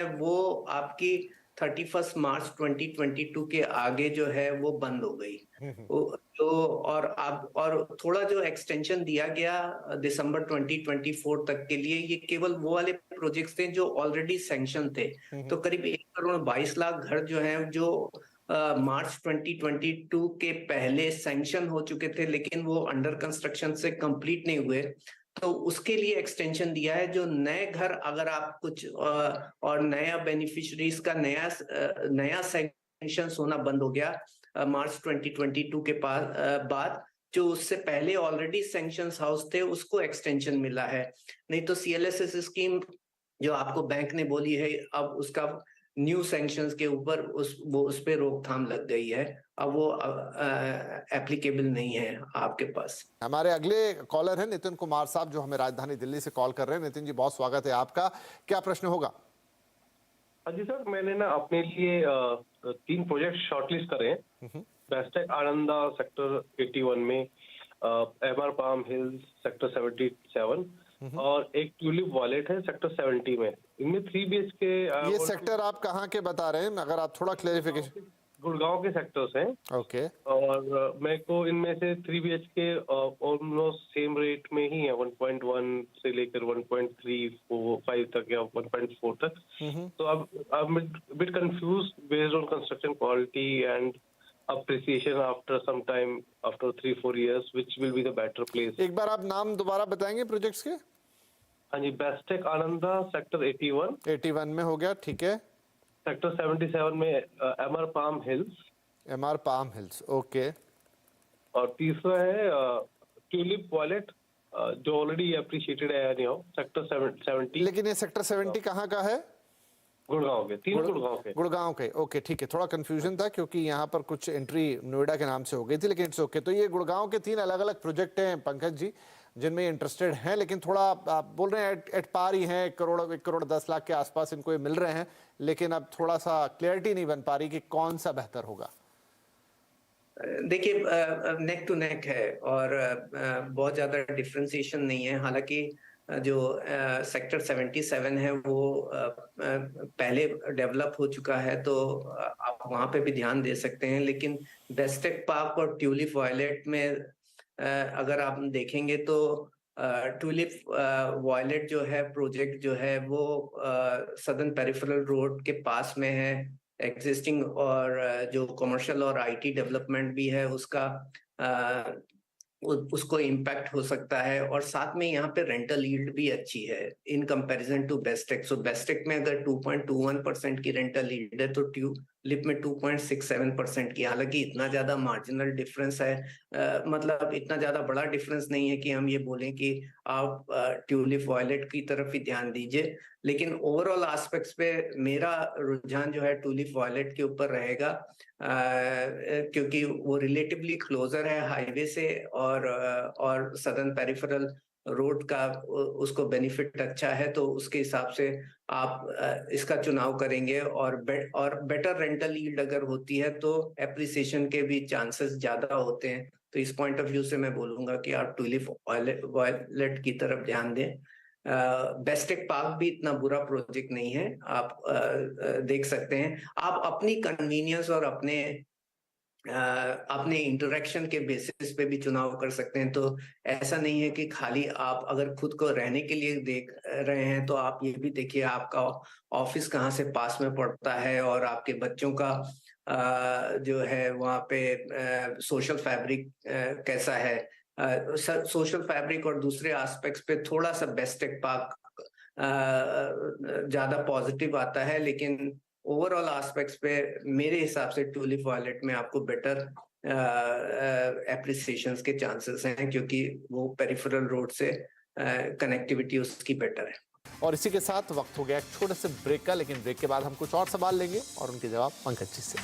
वो आपकी 31 मार्च 2022 के आगे जो है वो बंद हो गई। तो और आप और थोड़ा जो एक्सटेंशन दिया गया दिसंबर 2024 तक के लिए, ये केवल वो वाले प्रोजेक्ट्स थे जो ऑलरेडी सैंक्शन थे। तो करीब 1 करोड़ 22 लाख घर जो हैं जो मार्च 2022 के पहले सैंक्शन हो चुके थे, लेकिन वो अंडर कंस्ट्रक्शन से कंप्लीट नहीं हुए, तो उसके लिए एक्सटेंशन दिया है। जो नए घर अगर आप कुछ और नया बेनिफिशरीज का नया सैंक्शन होना बंद हो गया मार्च 2022 के बाद, जो उससे पहले ऑलरेडी सैंक्शन हाउस थे उसको एक्सटेंशन मिला है। नहीं तो सीएलएसएस स्कीम जो आपको बैंक ने बोली है, अब उसका न्यू सैंक्शंस के ऊपर उस पे रोकथाम लग गई है। अब वो एप्लीकेबल नहीं है आपके पास। हमारे अगले कॉलर हैं नितिन कुमार साहब, जो हमें राजधानी दिल्ली से कॉल कर रहे हैं। नितिन जी, बहुत स्वागत है आपका। क्या प्रश्न होगा? जी सर, मैंने ना अपने लिए 3 प्रोजेक्ट शॉर्टलिस्ट करे हैं। बेस्टेक आनंदा सेक्टर 81 में, एमआर पाम हिल्स सेक्टर 77 और एक ट्यूलिप वॉलेट है सेक्टर 70 में। इनमें 3 BHK। ये सेक्टर आप कहाँ के बता रहे हैं, अगर आप थोड़ा क्लेरिफिकेशन? गुड़गांव के सेक्टर्स हैं। ओके। और मेरे को इनमें से 3 BHK ऑलमोस्ट सेम रेट में ही है, 1.1 से लेकर 1.35 तक या 1.4 तक। तो अब bit confuse based on construction quality and appreciation after some time, after 3-4 years, which will be the better place. एक बार आप नाम दोबारा बताएंगे प्रोजेक्ट्स के? हाँ जी, बेस्टेक आनंदा सेक्टर 81 में हो गया, ठीक है। सेक्टर 77 में MR palm hills. MR palm hills, okay. और तीसरा है ट्यूलिप वॉलेट, जो ऑलरेडी अप्रिशिएटेड है सेक्टर 70। लेकिन ये सेक्टर 70 कहाँ का है? गुड़गांव के, 3 गुड़गांव के, ओके, ठीक है। थोड़ा कंफ्यूजन था क्योंकि यहाँ पर कुछ एंट्री नोएडा के नाम से हो गई थी, लेकिन इट्स ओके। तो ये गुड़गांव के 3 अलग अलग प्रोजेक्ट हैं पंकज जी, जिनमें इंटरेस्टेड हैं, लेकिन थोड़ा आप बोल रहे हैं एट पार ही हैं, 1 करोड़ 10 लाख के आसपास इनको ये मिल रहे हैं, लेकिन अब थोड़ा सा क्लियरिटी नहीं बन पा रही कि कौन सा बेहतर होगा। देखिए, नेक टू नेक है और बहुत ज्यादा डिफ्रेंसिएशन नहीं है। हालांकि जो सेक्टर 77 है वो पहले डेवलप हो चुका है, तो आप वहां पे भी ध्यान दे सकते हैं। लेकिन बेस्टेक पार्क और ट्यूलिप वॉयलेट में अगर आप देखेंगे तो ट्यूलिप वॉयलेट जो है प्रोजेक्ट जो है वो सदर्न पेरिफेरल रोड के पास में है एग्जिस्टिंग, और जो कमर्शियल और आईटी डेवलपमेंट भी है उसका उसको इम्पैक्ट हो सकता है। और साथ में यहाँ पे रेंटल यील्ड भी अच्छी है in comparison to Bestech. So Bestech में अगर 2.21% की रेंटल यील्ड है तो ट्यूलिप में 2.67% की। हालांकि इतना ज्यादा मार्जिनल डिफरेंस है, मतलब इतना ज्यादा बड़ा डिफरेंस नहीं है कि हम ये बोलें कि आप ट्यूलिप वॉयलेट की तरफ ही ध्यान दीजिए। लेकिन ओवरऑल एस्पेक्ट्स पे मेरा रुझान जो है ट्यूलिप वॉयलेट के ऊपर रहेगा, क्योंकि वो रिलेटिवली क्लोजर है हाईवे से, और सदर्न पेरिफेरल रोड का उसको बेनिफिट अच्छा है, तो उसके हिसाब से आप इसका चुनाव करेंगे। और बेटर रेंटल यील्ड अगर होती है तो एप्रिसिएशन के भी चांसेस ज्यादा होते हैं। तो इस पॉइंट ऑफ व्यू से मैं बोलूंगा कि आप ट्यूलिप वॉयलेट की तरफ ध्यान दें। बेस्टेक पार्क भी इतना बुरा प्रोजेक्ट नहीं है, आप देख सकते हैं। आप अपनी कन्वीनियंस और अपने इंटरेक्शन के बेसिस पे भी चुनाव कर सकते हैं। तो ऐसा नहीं है कि खाली आप अगर खुद को रहने के लिए देख रहे हैं, तो आप ये भी देखिए आपका ऑफिस कहाँ से पास में पड़ता है, और आपके बच्चों का जो है वहाँ पे सोशल फैब्रिक कैसा है। सोशल फैब्रिक और दूसरे एस्पेक्ट्स पे थोड़ा सा बेस्टेक पार्क ज्यादा पॉजिटिव आता है, लेकिन ओवरऑल एस्पेक्ट्स पे मेरे हिसाब से ट्यूलिप वॉयलेट में आपको बेटर एप्रिसिएशंस के चांसेस हैं, क्योंकि वो पेरिफेरल रोड से कनेक्टिविटी उसकी बेटर है। और इसी के साथ वक्त हो गया एक छोटे से ब्रेक का, लेकिन ब्रेक के बाद हम कुछ और सवाल लेंगे और उनके जवाब पंकज जी से।